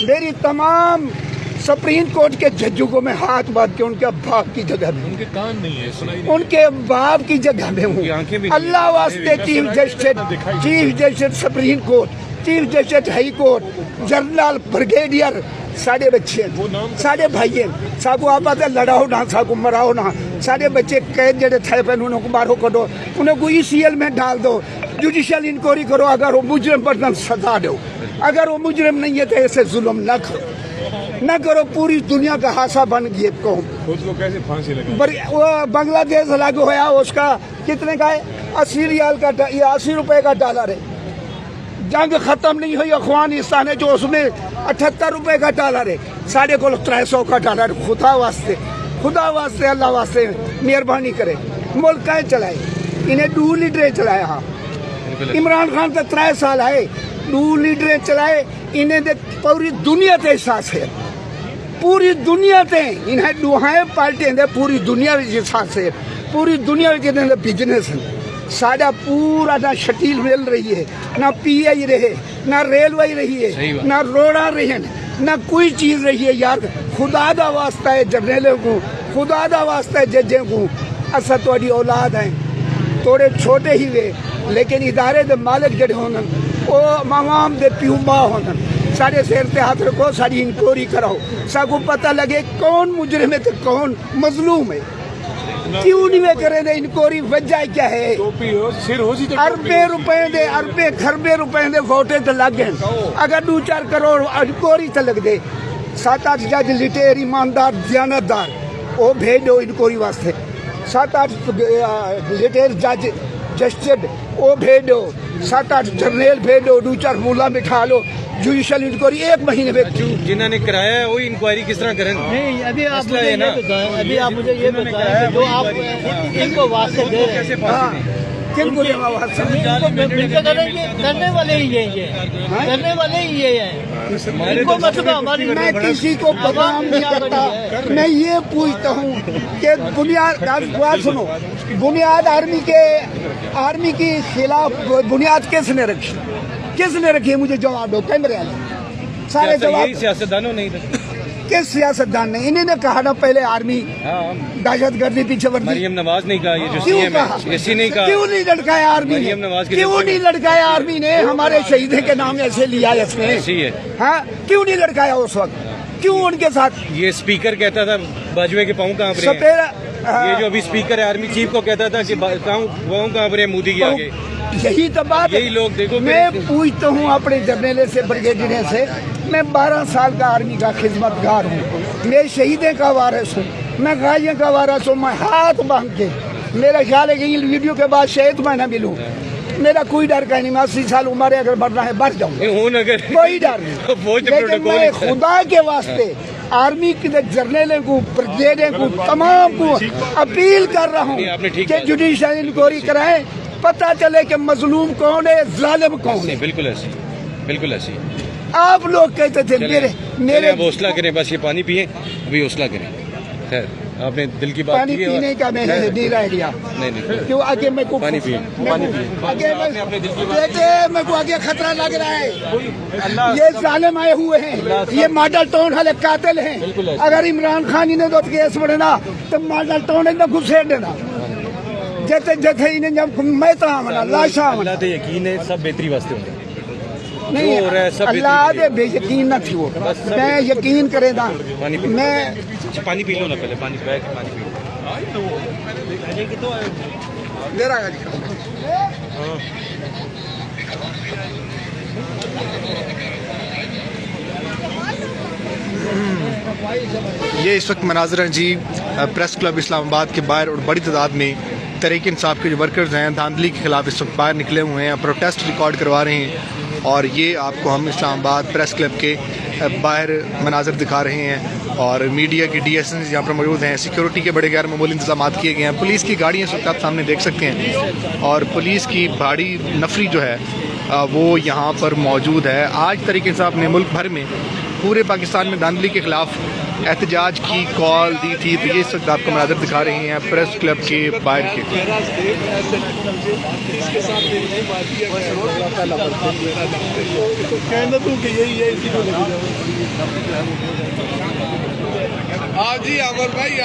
मेरी तमाम supreme court के जजों को मैं हाथ बांध के उनके बाप की जगह में, उनके कान नहीं है, सुनाई नहीं, उनके बाप की जगह में हूँ। अल्लाह वास्ते chief justice supreme court, chief justice high court, general brigadier, साढ़े बच्चे साढ़े भाई हैं, साकू आप लड़ाओ ना, साकू मराओ ना, साढ़े बच्चे कैद जड़े थे पे उनको मारो करो, उन्हें कोई ECL में डाल दो, जुडिशल इंक्वायरी करो, अगर वो मुजरिम पर सजा दो, अगर वो मुजरिम नहीं है तो ऐसे जुल्म न करो, न करो। पूरी दुनिया का हादसा बन गई कौम। उसको कैसे फांसी लगी? वो बांग्लादेश लागू होया, उसका कितने का है? 80 रियाल का या 80 रुपए का डॉलर है। जंग खत्म नहीं हुई अफगानिस्तान है जो उसमें 78 रुपए का डॉलर है, साढ़े को 300 का डॉलर। खुदा वास्ते अल्लाह वास्ते मेहरबानी करे, मुल्क कैसे चलाए? इन्हें 2 लीडर चलाया। हाँ, इमरान खान तो 3 साल आए, 2 लीडर चलाए, इन्हें पूरी दुनिया ते एहसास है, पूरी दुनिया ते इन्हें दुहाएं पार्टी दे पूरी दुनिया में एहसास है, पूरी दुनिया में बिजनेस है। साढ़ा पूरा ना शकील मिल रही है, ना PI रहे, ना रेलवे रही है, ना रोड़ा रहे, ना कोई चीज रही है। यार खुदा दा वास्ता है जर्नलों को, खुदा दा वास्ता है जजें को, असा थोड़ी औलाद है, थोड़े छोटे ही वे, लेकिन इदारे दे मालिक जड़े होनन, वो मावाम दे प्यू माँ होनन। साढ़े सिर ते हाथ रखो, सारी इंक्वायरी कराओ, सबको पता लगे कौन मुजरिम है तो कौन मजलूम है। क्यों नहीं वे करे दे इंक्वायरी? वजह क्या है? अरबे रुपए दे, अरबे खरबे रुपए दे वोटे तो लग गए, अगर 2-4 करोड़ इंक्वायरी तो लग दे। 7-8 जज लिटेर ईमानदार दयानतदार वो भेज दो इंक्वायरी वास्ते, 7-8 लिटेर जज जस्टिस वो भेज दो, 7-8 जर्नल भेज दो, 2-4 मुला बिठा लो, जुडिशल इंक्वायरी 1 महीने में। जिन्होंने कराया है वो इंक्वायरी किस तरह करें? नहीं, अभी आप मुझे ये बताएं, अभी आप मुझे ये बताएं कि जो आप इनको वास्ते दे रहे हैं, किनको मिलकर करेंगे? करने वाले ही ये हैं, करने वाले ही ये हैं। इनको मतलब हमारी, मैं किसी को बदनाम नहीं करता, मैं ये पूछता हूँ कि बुनियाद सुनो, बुनियाद आर्मी की खिलाफ बुनियाद किसने रखी? मुझे जवाब दो, कैमरे वाले सारे जवाब। सियासतदानों नहीं किस सियासतदान ने? इन्होंने कहा ना पहले आर्मी दहशतगर्दी पीछे वर्दी। मरियम नवाज नहीं कहा, ये जो क्यों CM कहा? है इसी नहीं कहा। क्यों नहीं लड़काया आर्मी ने? मरियम नवाज के क्यों नहीं लड़काया आर्मी ने? हमारे शहीद के नाम ऐसे लिया इसने, हाँ, क्यों नहीं लड़काया उस वक्त? क्यों उनके साथ? ये स्पीकर कहता था बाजवे के पाँव कहाँ पर हैं। ये जो अभी स्पीकर है आर्मी चीफ को कहता था कि पाँव कहाँ पर है मोदी के आगे। यही तो बात है। यही लोग देखो, मैं पूछता हूँ अपने जर्नल से, ब्रिगेडियर से, मैं 12 साल का आर्मी का खिदमतगार हूँ, मैं शहीदे का वारिस हूँ, मैं गाजियों का वारिस हूँ। मैं हाथ बांध के, मेरा ख्याल है कि वीडियो के बाद शायद मैं न मिलूँ, मेरा कोई डर का नहीं। मैं 80 साल उम्र है, अगर बढ़ना है बढ़ जाऊंगा, कोई डर नहीं। लेकिन मैं खुदा के वास्ते आर्मी के जर्नल को, ब्रिगेडियर को, तमाम को अपील कर रहा हूँ कि जुडिशल इंक्वायरी कराएं, पता चले कि मजलूम कौन है, जालिम कौन है। बिल्कुल ऐसी, बिल्कुल ऐसी। आप लोग कहते थे मेरे हौसला करें, बस ये पानी पिए, अभी हौसला करें। खैर, आपने दिल की बात पानी पीने का मैं नहीं रह गया। नहीं, क्यों आगे मेरे को पानी पिए, आगे मेरे को आगे खतरा लग रहा है। ये जालिम आए हुए हैं, ये मॉडल टाउन वाले कातिल हैं। अगर इमरान खान इन्हें दो केस बढ़ना तो मॉडल टाउन इन्हें घुसेड़ देना, जैसे इन्हें जब मैं तो आमना लाशा यकीन है सब बेहतरी वास्ते होंगे। नहीं, अल्लाह दे बेयकीन न थी वो, मैं यकीन करे ना। मैं पानी पी लो ना, पहले पानी पी लो। ये इस वक्त मनाज़र हैं जी प्रेस क्लब इस्लामाबाद के बाहर, और बड़ी तादाद में तहरीक इंसाफ के जो वर्कर्स हैं धांधली के खिलाफ इस वक्त बाहर निकले हुए हैं, प्रोटेस्ट रिकॉर्ड करवा रहे हैं। और ये आपको हम इस्लामाबाद प्रेस क्लब के बाहर मनाज़र दिखा रहे हैं, और मीडिया की DSN यहाँ पर मौजूद हैं। सिक्योरिटी के बड़े गैर मामूली इंतजाम किए गए हैं। पुलिस की गाड़ियाँ इस वक्त आप सामने देख सकते हैं, और पुलिस की भारी नफरी जो है वो यहाँ पर मौजूद है। आज तहरीक इंसाफ ने मुल्क भर में, पूरे पाकिस्तान में धांधली के खिलाफ احتجاج کی کال دی تھی. تو یہ اس وقت آپ کو مناظر دکھا رہے ہیں پریس کلب کے باہر کے. آج ہی عامر بھائی